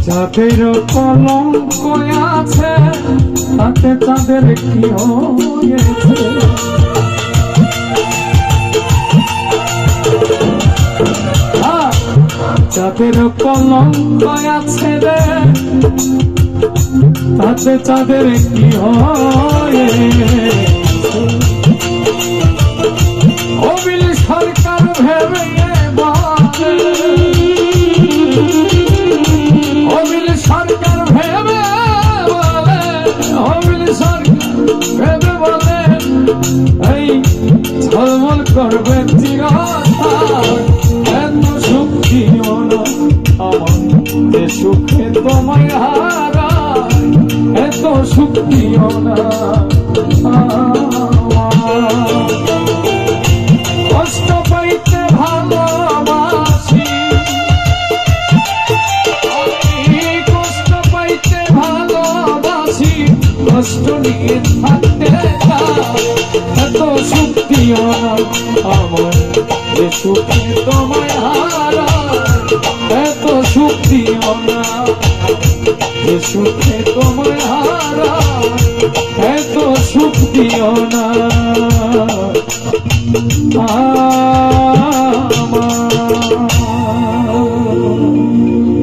চাঁদের কলঙ্ক আছে তাতে চাঁদের কি হয়েছে চাঁদের কলঙ্ক আছে রে তাতে চাঁদের কি হয়েছে অবিল সরকার ভেবে বলে অবিল সরকার ভেবে বলে অবিল সরকার ভেবে বলে এই ঝলমল করবে চিরকাল এত সুখ দিও না আমার যে সুখে তোমায় হারাই এত সুখ দিও না কষ্ট পাইতে ভালোবাসি কষ্ট পাইতে ভালোবাসি কষ্ট নিয়ে থাকতে এত সুখ দিও না আমার যে সুখে তোমায় হারাই এত সুখ দিও না যে সুখে তোমায় হারাই এত সুখ দিও না আমার